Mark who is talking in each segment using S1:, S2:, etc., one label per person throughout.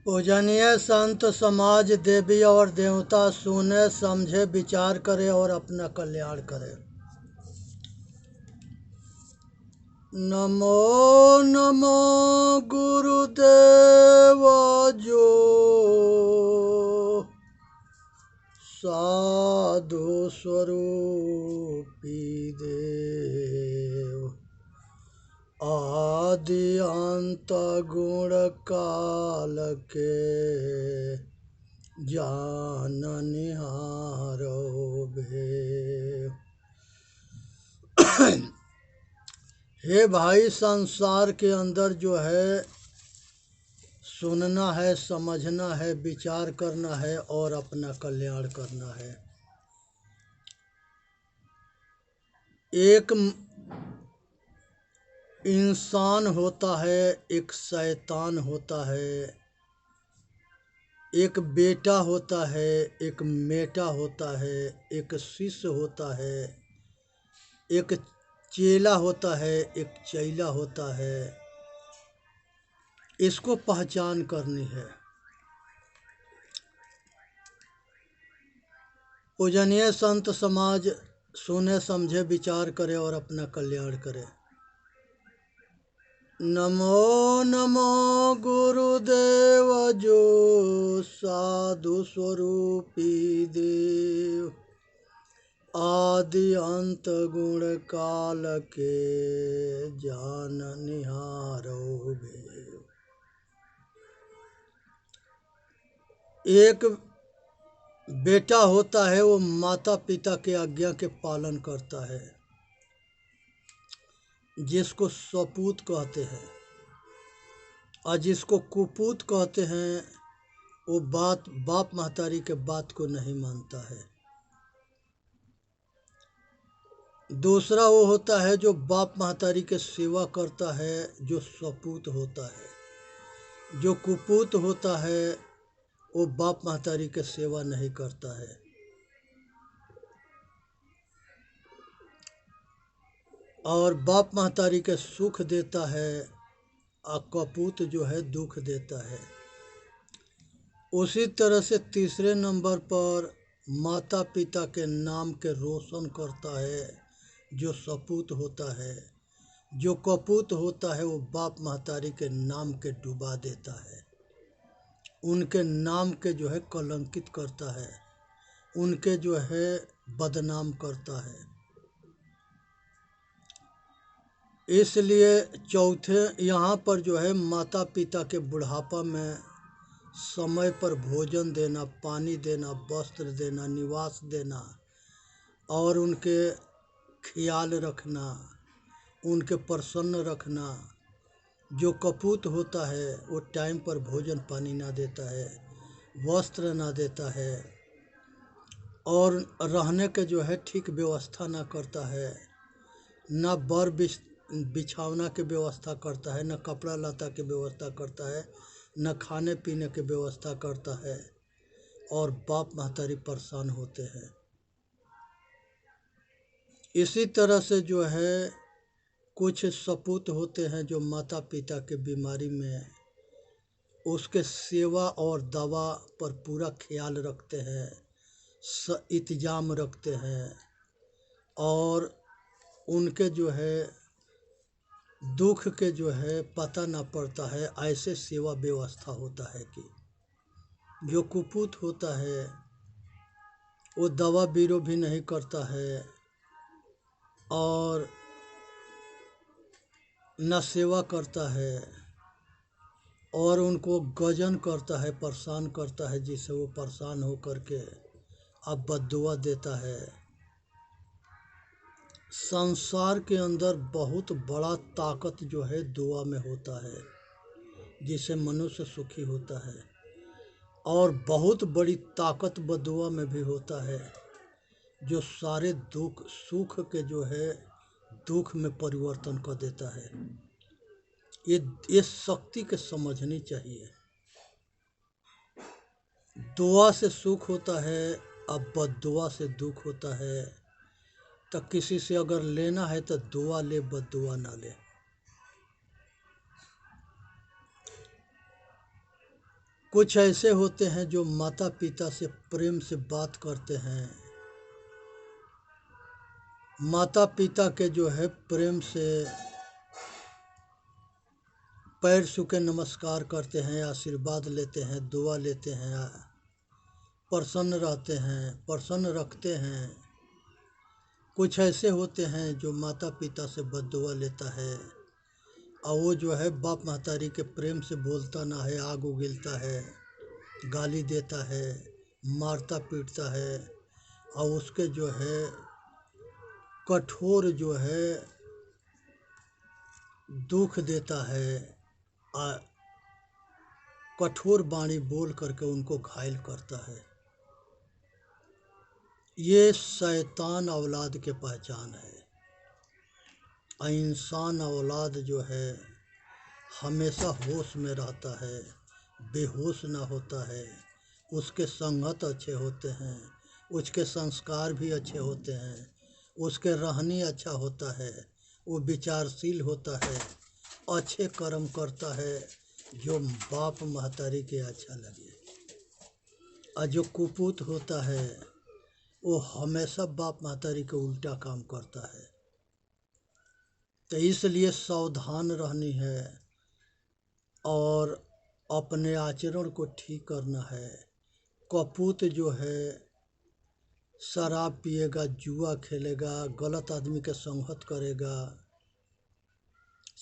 S1: पूजनीय संत समाज देवी और देवता सुने समझे विचार करे और अपना कल्याण करे। नमो नमो गुरुदेव जो साधु स्वरूपी देव आदि अंत गुण काल के जान निहारो भेव। हे भाई, संसार के अंदर जो है सुनना है, समझना है, विचार करना है और अपना कल्याण करना है। एक इंसान होता है, एक शैतान होता है, एक बेटा होता है, एक मेटा होता है, एक शिष्य होता है, एक चेला होता है, एक चैला होता है। इसको पहचान करनी है। पूजनीय संत समाज सुने समझे विचार करे और अपना कल्याण करे। नमो नमो गुरुदेव जो साधु स्वरूपी देव आदि अंत गुण काल के जान निहारो भेव। एक बेटा होता है, वो माता पिता के आज्ञा के पालन करता है, जिसको सपूत कहते हैं, और जिसको कुपूत कहते हैं वो बाप महतारी के बात को नहीं मानता है। दूसरा वो होता है जो बाप महतारी के सेवा करता है, जो सपूत होता है। जो कुपूत होता है वो बाप महतारी के सेवा नहीं करता है। और बाप महतारी के सुख देता है और कपूत जो है दुख देता है। उसी तरह से तीसरे नंबर पर माता पिता के नाम के रोशन करता है जो सपूत होता है। जो कपूत होता है वो बाप महतारी के नाम के डुबा देता है, उनके नाम के जो है कलंकित करता है, उनके जो है बदनाम करता है। इसलिए चौथे यहाँ पर जो है माता पिता के बुढ़ापा में समय पर भोजन देना, पानी देना, वस्त्र देना, निवास देना और उनके ख्याल रखना, उनके प्रसन्न रखना। जो कपूत होता है वो टाइम पर भोजन पानी ना देता है, वस्त्र ना देता है और रहने के जो है ठीक व्यवस्था ना करता है, ना बिछावना की व्यवस्था करता है, न कपड़ा लता की व्यवस्था करता है, न खाने पीने की व्यवस्था करता है और बाप महतारी परेशान होते हैं। इसी तरह से जो है कुछ सपूत होते हैं जो माता पिता के बीमारी में उसके सेवा और दवा पर पूरा ख्याल रखते हैं, इंतजाम रखते हैं और उनके जो है दुख के जो है पता ना पड़ता है, ऐसे सेवा व्यवस्था होता है। कि जो कुपूत होता है वो दवा बीरो भी नहीं करता है और न सेवा करता है और उनको गजन करता है, परेशान करता है, जिससे वो परेशान हो करके अब बद्दुआ देता है। संसार के अंदर बहुत बड़ा ताकत जो है दुआ में होता है, जिससे मनुष्य सुखी होता है और बहुत बड़ी ताकत बद्दुआ में भी होता है, जो सारे दुख सुख के जो है दुख में परिवर्तन कर देता है। ये शक्ति के समझनी चाहिए। दुआ से सुख होता है, अब बद्दुआ से दुख होता है। तो किसी से अगर लेना है तो दुआ ले, बद्दुआ ना ले। कुछ ऐसे होते हैं जो माता पिता से प्रेम से बात करते हैं, माता पिता के जो है प्रेम से पैर छू के नमस्कार करते हैं, आशीर्वाद लेते हैं, दुआ लेते हैं, प्रसन्न रहते हैं, प्रसन्न रखते हैं। कुछ ऐसे होते हैं जो माता पिता से बद्दुआ लेता है और वो जो है बाप महतारी के प्रेम से बोलता ना है, आग उगलता है, गाली देता है, मारता पीटता है और उसके जो है कठोर जो है दुख देता है, कठोर वाणी बोल करके उनको घायल करता है। ये शैतान औलाद के पहचान है। इंसान औलाद जो है हमेशा होश में रहता है, बेहोश ना होता है। उसके संगत अच्छे होते हैं, उसके संस्कार भी अच्छे होते हैं, उसके रहनी अच्छा होता है, वो विचारशील होता है, अच्छे कर्म करता है जो बाप महतारी के अच्छा लगे। और जो कुपूत होता है वो हमेशा बाप महतारी के उल्टा काम करता है। तो इसलिए सावधान रहनी है और अपने आचरण को ठीक करना है। कपूत जो है शराब पिएगा, जुआ खेलेगा, गलत आदमी के संगत करेगा,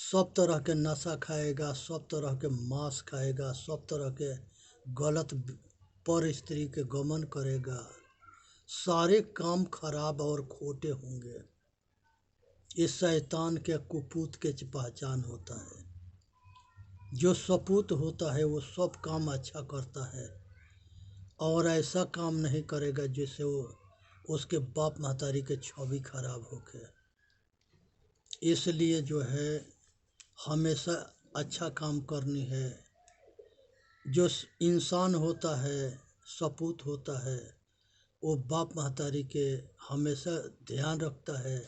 S1: सब तरह के नशा खाएगा, सब तरह के मांस खाएगा, सब तरह के गलत पर स्त्री के गमन करेगा, सारे काम खराब और खोटे होंगे। इस शैतान के कुपूत के पहचान होता है। जो सपूत होता है वो सब काम अच्छा करता है और ऐसा काम नहीं करेगा जिससे वो उसके बाप महतारी के छवि खराब होके। इसलिए जो है हमेशा अच्छा काम करनी है। जो इंसान होता है, सपूत होता है, वो बाप महतारी के हमेशा ध्यान रखता है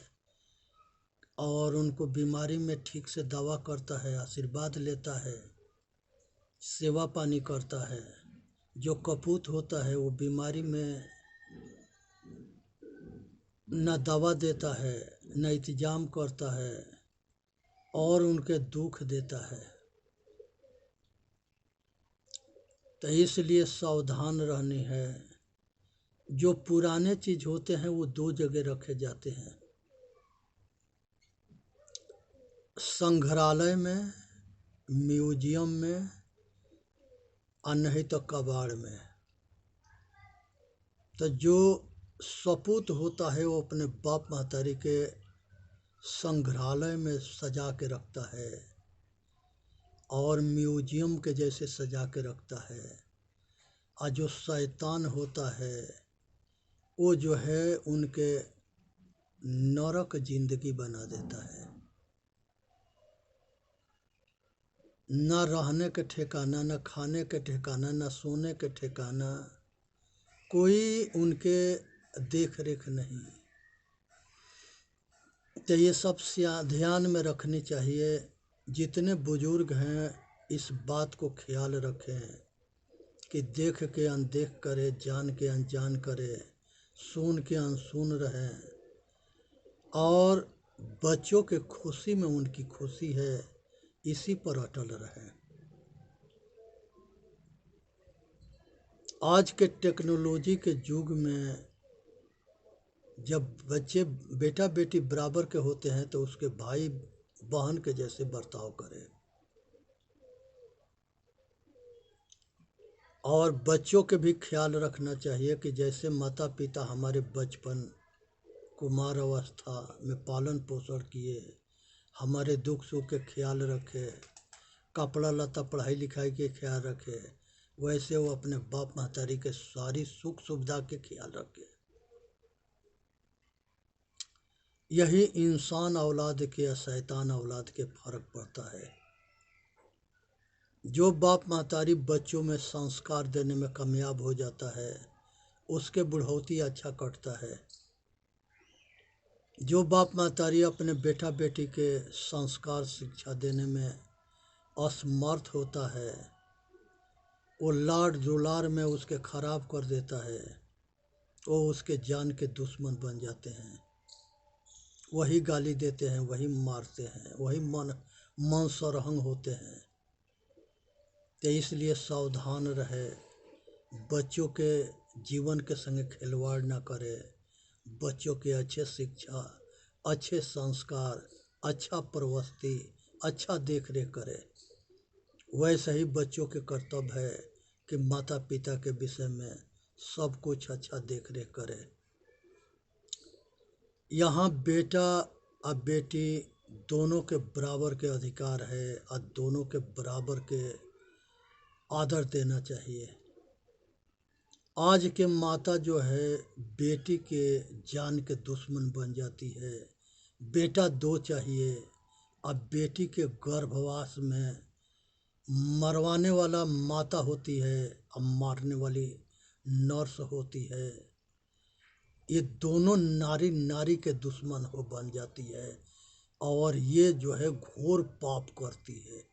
S1: और उनको बीमारी में ठीक से दवा करता है, आशीर्वाद लेता है, सेवा पानी करता है। जो कपूत होता है वो बीमारी में न दवा देता है, न इंतजाम करता है और उनके दुख देता है। तो इसलिए सावधान रहनी है। जो पुराने चीज़ होते हैं वो दो जगह रखे जाते हैं, संग्रहालय में, म्यूजियम में और नहीं तो कबाड़ में। तो जो सपूत होता है वो अपने बाप महतारी के संग्रहालय में सजा के रखता है और म्यूजियम के जैसे सजा के रखता है। और जो शैतान होता है वो जो है उनके नरक जिंदगी बना देता है। न रहने के ठिकाना, न खाने के ठिकाना, न सोने के ठिकाना, कोई उनके देख रेख नहीं। तो ये सब ध्यान में रखनी चाहिए। जितने बुजुर्ग हैं इस बात को ख्याल रखें कि देख के अनदेख करे, जान के अनजान करे, सुन के अनसुन रहें और बच्चों के खुशी में उनकी खुशी है, इसी पर अटल रहें। आज के टेक्नोलॉजी के युग में जब बच्चे बेटा बेटी बराबर के होते हैं तो उसके भाई बहन के जैसे बर्ताव करें और बच्चों के भी ख्याल रखना चाहिए कि जैसे माता पिता हमारे बचपन कुमार अवस्था में पालन पोषण किए, हमारे दुख सुख के ख्याल रखे, कपड़ा लत्ता पढ़ाई लिखाई के ख्याल रखे, वैसे वो अपने बाप महतारी के सारी सुख सुविधा के ख्याल रखे। यही इंसान औलाद के या शैतान औलाद के फर्क पड़ता है। जो बाप महतारी बच्चों में संस्कार देने में कामयाब हो जाता है उसके बुढ़ौती अच्छा कटता है। जो बाप महतारी अपने बेटा बेटी के संस्कार शिक्षा देने में असमर्थ होता है वो लाड दुलार में उसके खराब कर देता है, वो उसके जान के दुश्मन बन जाते हैं। वही गाली देते हैं, वही मारते हैं, वही मन सरहंग होते हैं। तो इसलिए सावधान रहे, बच्चों के जीवन के संग खिलवाड़ ना करे, बच्चों के अच्छे शिक्षा, अच्छे संस्कार, अच्छा प्रवृत्ति, अच्छा देख रेख करे। वैसे ही बच्चों के कर्तव्य है कि माता पिता के विषय में सब कुछ अच्छा देख रेख करे। यहाँ बेटा और बेटी दोनों के बराबर के अधिकार है और दोनों के बराबर के आदर देना चाहिए। आज के माता जो है बेटी के जान के दुश्मन बन जाती है। बेटा दो चाहिए, अब बेटी के गर्भवास में मरवाने वाला माता होती है और मारने वाली नर्स होती है। ये दोनों नारी नारी के दुश्मन हो बन जाती है और ये जो है घोर पाप करती है।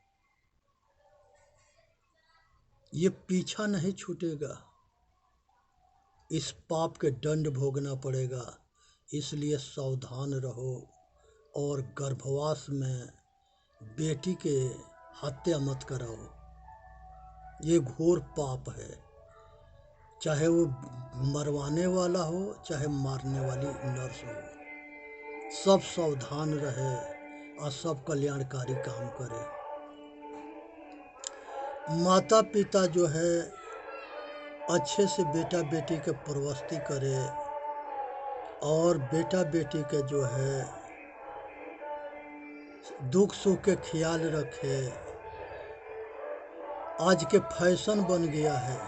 S1: ये पीछा नहीं छूटेगा, इस पाप के दंड भोगना पड़ेगा। इसलिए सावधान रहो और गर्भवास में बेटी के हत्या मत कराओ। ये घोर पाप है, चाहे वो मरवाने वाला हो चाहे मारने वाली नर्स हो। सब सावधान रहे और सब कल्याणकारी काम करे। माता पिता जो है अच्छे से बेटा बेटी के परवस्ती करे और बेटा बेटी के जो है दुख सुख के ख्याल रखे। आज के फैशन बन गया है,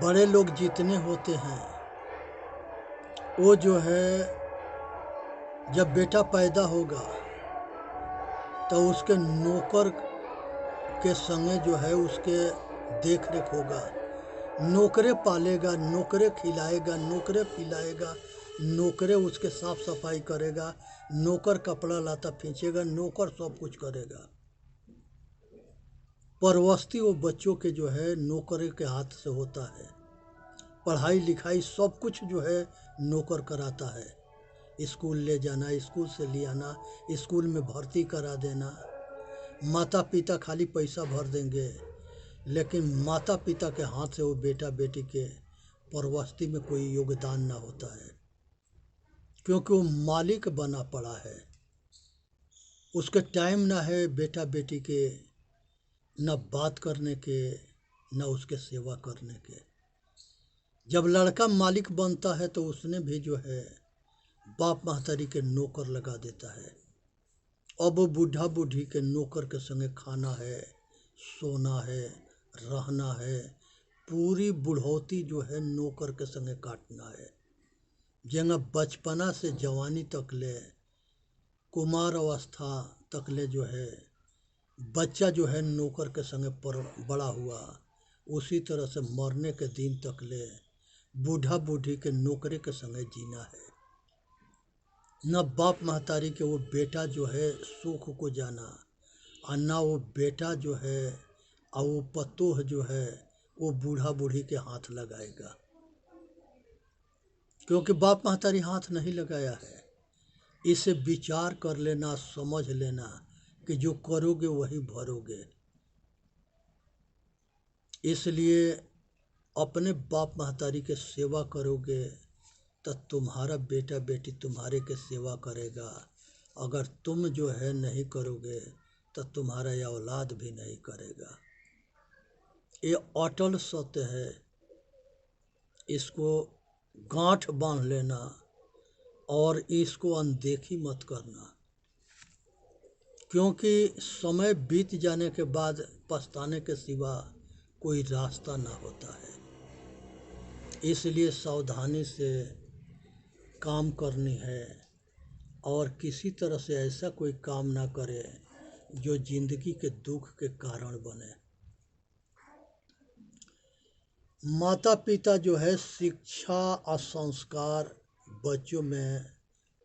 S1: बड़े लोग जितने होते हैं वो जो है जब बेटा पैदा होगा तो उसके नौकर के संगे जो है उसके देख रेख होगा। नौकरे पालेगा, नौकरे खिलाएगा, नौकरे पिलाएगा, नौकरे उसके साफ सफाई करेगा, नौकर कपड़ा लाता खींचेगा, नौकर सब कुछ करेगा। परवस्ती वो बच्चों के जो है नौकरे के हाथ से होता है। पढ़ाई लिखाई सब कुछ जो है नौकर कराता है। स्कूल ले जाना, स्कूल से ले आना, स्कूल में भर्ती करा देना। माता पिता खाली पैसा भर देंगे, लेकिन माता पिता के हाथ से वो बेटा बेटी के परवस्ती में कोई योगदान ना होता है, क्योंकि वो मालिक बना पड़ा है। उसके टाइम ना है बेटा बेटी के न बात करने के न उसके सेवा करने के। जब लड़का मालिक बनता है तो उसने भी जो है बाप महतारी के नौकर लगा देता है। अब वो बूढ़ा बूढ़ी के नौकर के संगे खाना है, सोना है, रहना है, पूरी बुढ़ौती जो है नौकर के संगे काटना है। जंगा बचपना से जवानी तक ले, कुमार अवस्था तक ले जो है बच्चा जो है नौकर के संगे बड़ा हुआ, उसी तरह से मरने के दिन तक ले बूढ़ा बूढ़ी के नौकरी के संगे जीना है। न बाप महतारी के वो बेटा जो है सुख को जाना, और न वो बेटा जो है और वो पतोह जो है वो बूढ़ा बूढ़ी के हाथ लगाएगा, क्योंकि बाप महतारी हाथ नहीं लगाया है। इसे विचार कर लेना, समझ लेना कि जो करोगे वही भरोगे। इसलिए अपने बाप महतारी के सेवा करोगे तो तुम्हारा बेटा बेटी तुम्हारे के सेवा करेगा। अगर तुम जो है नहीं करोगे तो तुम्हारा यह औलाद भी नहीं करेगा। ये अटल सत्य है, इसको गांठ बांध लेना और इसको अनदेखी मत करना, क्योंकि समय बीत जाने के बाद पछताने के सिवा कोई रास्ता ना होता है। इसलिए सावधानी से काम करनी है और किसी तरह से ऐसा कोई काम ना करे जो जिंदगी के दुख के कारण बने। माता पिता जो है शिक्षा और संस्कार बच्चों में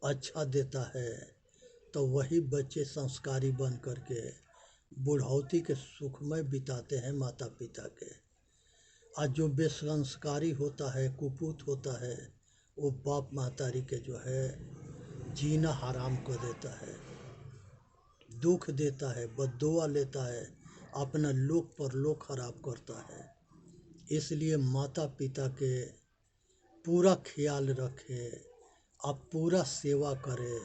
S1: अच्छा देता है तो वही बच्चे संस्कारी बन करके बुढ़ौती के सुखमय बिताते हैं माता पिता के। आज जो बेसंस्कारी होता है, कुपूत होता है, वो बाप महतारी के जो है जीना हराम कर देता है, दुख देता है, बद्दुआ लेता है, अपना लोक परलोक खराब करता है। इसलिए माता पिता के पूरा ख्याल रखें, आप पूरा सेवा करें,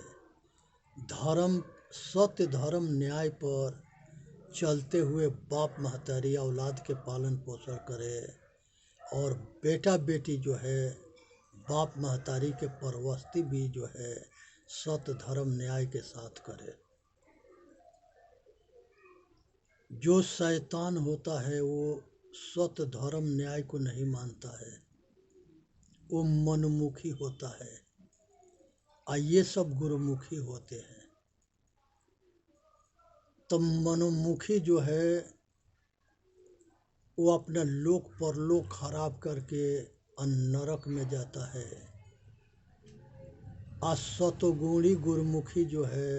S1: धर्म सत्य धर्म न्याय पर चलते हुए बाप महतारी औलाद के पालन पोषण करे, और बेटा बेटी जो है बाप महतारी के परवस्ती भी जो है सत्य धर्म न्याय के साथ करे। जो शैतान होता है वो सत्य धर्म न्याय को नहीं मानता है, वो मनमुखी होता है, और ये सब गुरुमुखी होते हैं। तो मनोमुखी जो है वो अपना लोक परलोक खराब करके नरक में जाता है, और सतोगुणी गुरुमुखी जो है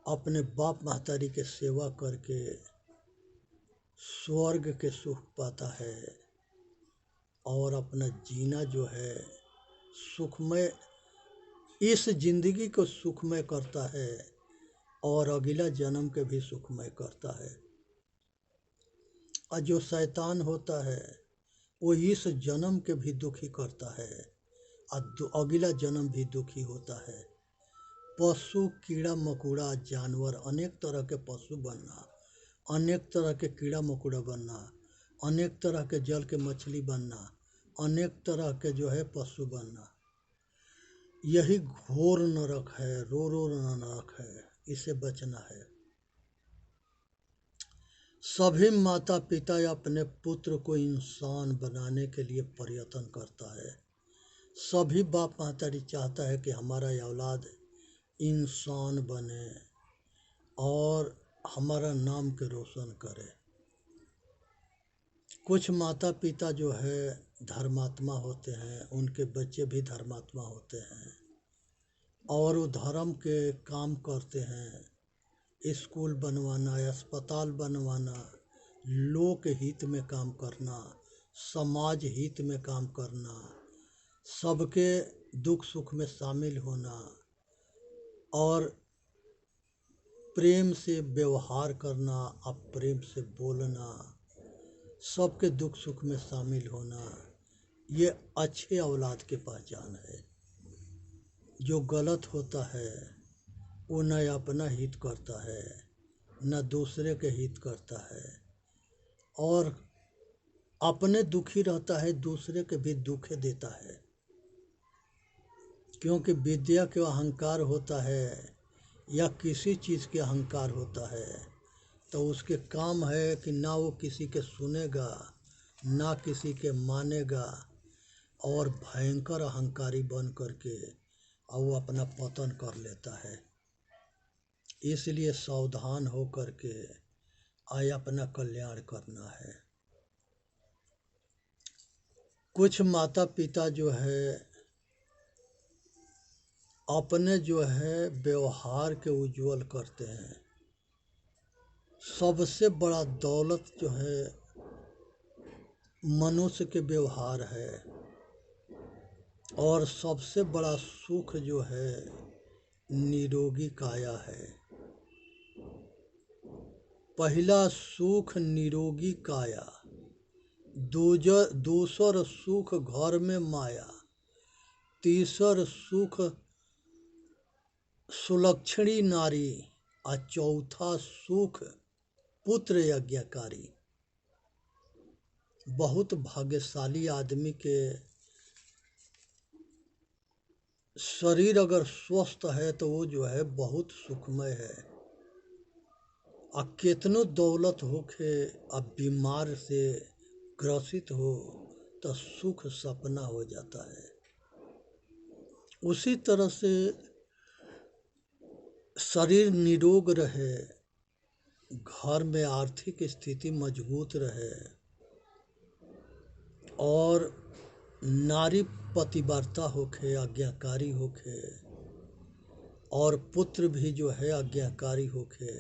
S1: अपने बाप महतारी के सेवा करके स्वर्ग के सुख पाता है, और अपना जीना जो है सुखमय, इस जिंदगी को सुखमय करता है और अगला जन्म के भी सुखमय करता है। और जो शैतान होता है वो इस जन्म के भी दुखी करता है और अगला जन्म भी दुखी होता है। पशु कीड़ा मकोड़ा जानवर, अनेक तरह के पशु बनना, अनेक तरह के कीड़ा मकोड़ा बनना, अनेक तरह के जल के मछली बनना, अनेक तरह के जो है पशु बनना, यही घोर नरक है, रो रो नरक है, इसे बचना है। सभी माता पिता अपने पुत्र को इंसान बनाने के लिए प्रयत्न करता है। सभी बाप महतारी चाहता है कि हमारा औलाद इंसान बने और हमारा नाम के रोशन करे। कुछ माता पिता जो है धर्मात्मा होते हैं, उनके बच्चे भी धर्मात्मा होते हैं और वो धर्म के काम करते हैं, स्कूल बनवाना, अस्पताल बनवाना, लोक हित में काम करना, समाज हित में काम करना, सबके दुख सुख में शामिल होना और प्रेम से व्यवहार करना, प्रेम से बोलना, सबके दुख सुख में शामिल होना, ये अच्छे औलाद की पहचान है। जो गलत होता है वो न अपना हित करता है न दूसरे के हित करता है, और अपने दुखी रहता है, दूसरे के भी दुख देता है। क्योंकि विद्या के अहंकार होता है या किसी चीज़ के अहंकार होता है तो उसके काम है कि ना वो किसी के सुनेगा ना किसी के मानेगा, और भयंकर अहंकारी बन करके और वो अपना पतन कर लेता है। इसलिए सावधान हो करके अपना कल्याण करना है। कुछ माता पिता जो है अपने जो है व्यवहार के उज्जवल करते हैं। सबसे बड़ा दौलत जो है मनुष्य के व्यवहार है, और सबसे बड़ा सुख जो है निरोगी काया है। पहला सुख निरोगी काया, दूसर सुख घर में माया, तीसर सुख सुलक्षणी नारी, और चौथा सुख पुत्र यज्ञकारी। बहुत भाग्यशाली आदमी के शरीर अगर स्वस्थ है तो वो जो है बहुत सुखमय है, और कितनो दौलत होके अब बीमार से ग्रसित हो तो सुख सपना हो जाता है। उसी तरह से शरीर निरोग रहे, घर में आर्थिक स्थिति मजबूत रहे और नारी पतिव्रता होके, आज्ञाकारी होके, और पुत्र भी जो है आज्ञाकारी होके,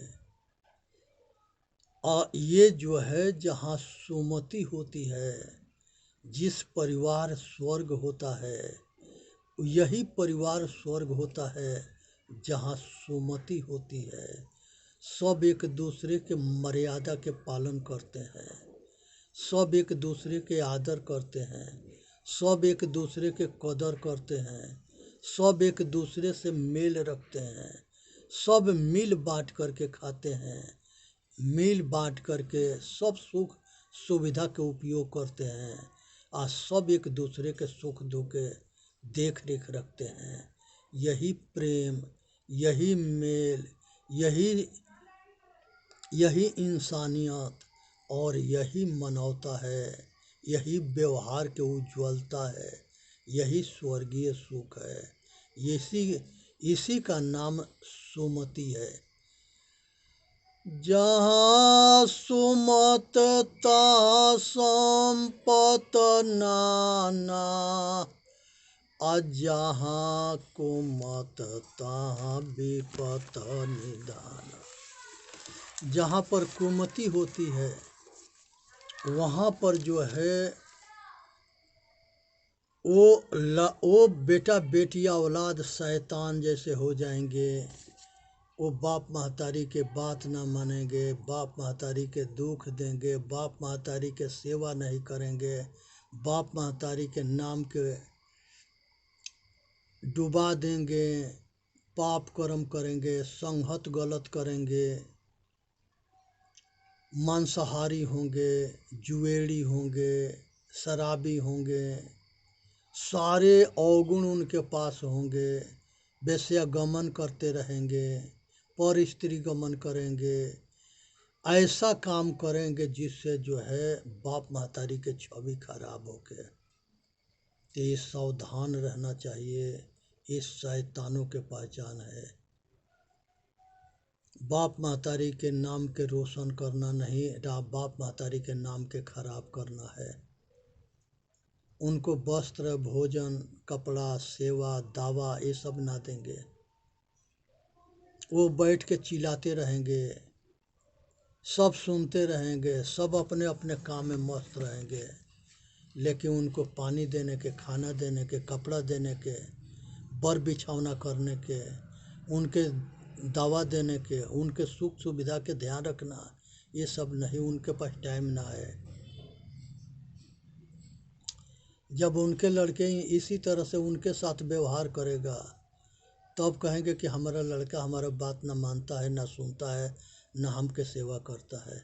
S1: ये जो है जहाँ सुमति होती है, जिस परिवार स्वर्ग होता है, यही परिवार स्वर्ग होता है जहाँ सुमति होती है। सब एक दूसरे के मर्यादा के पालन करते हैं, सब एक दूसरे के आदर करते हैं, सब एक दूसरे के कदर करते हैं, सब एक दूसरे से मेल रखते हैं, सब मिल बांट करके खाते हैं, मिल बांट करके सब सुख सुविधा के उपयोग करते हैं, और सब एक दूसरे के सुख दुख के देख रेख रखते हैं। यही प्रेम, यही मेल, यही इंसानियत और यही मानवता है, यही व्यवहार के उज्ज्वलता है, यही स्वर्गीय सुख है। इसी का नाम सुमति है। जहाँ सुमत तहाँ संपत नाना, जहाँ कुमत तहाँ विपत निदान। जहाँ पर कुमति होती है वहाँ पर जो है वो बेटा बेटिया औलाद शैतान जैसे हो जाएंगे। वो बाप महतारी के बात ना मानेंगे, बाप महतारी के दुख देंगे, बाप महतारी के सेवा नहीं करेंगे, बाप महतारी के नाम के डुबा देंगे, पाप कर्म करेंगे, संगत गलत करेंगे, मांसाहारी होंगे, जुएड़ी होंगे, शराबी होंगे, सारे अवगुण उनके पास होंगे, वेश्यागमन करते रहेंगे, पर स्त्री गमन करेंगे, ऐसा काम करेंगे जिससे जो है बाप महतारी के छवि खराब हो के। तो ये सावधान रहना चाहिए, ये शैतानों के पहचान है। बाप महतारी के नाम के रोशन करना नहीं, बाप महतारी के नाम के खराब करना है। उनको वस्त्र, भोजन, कपड़ा, सेवा, दावा ये सब ना देंगे। वो बैठ के चिल्लाते रहेंगे, सब सुनते रहेंगे, सब अपने अपने काम में मस्त रहेंगे, लेकिन उनको पानी देने के, खाना देने के, कपड़ा देने के, बर बिछौना करने के, उनके दवा देने के, उनके सुख सुविधा के ध्यान रखना, ये सब नहीं, उनके पास टाइम ना है। जब उनके लड़के इसी तरह से उनके साथ व्यवहार करेगा तब कहेंगे कि हमारा लड़का हमारा बात ना मानता है, ना सुनता है, ना हमके सेवा करता है।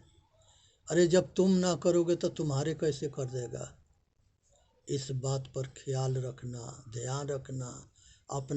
S1: अरे जब तुम ना करोगे तो तुम्हारे कैसे कर देगा। इस बात पर ख्याल रखना, ध्यान रखना, अपने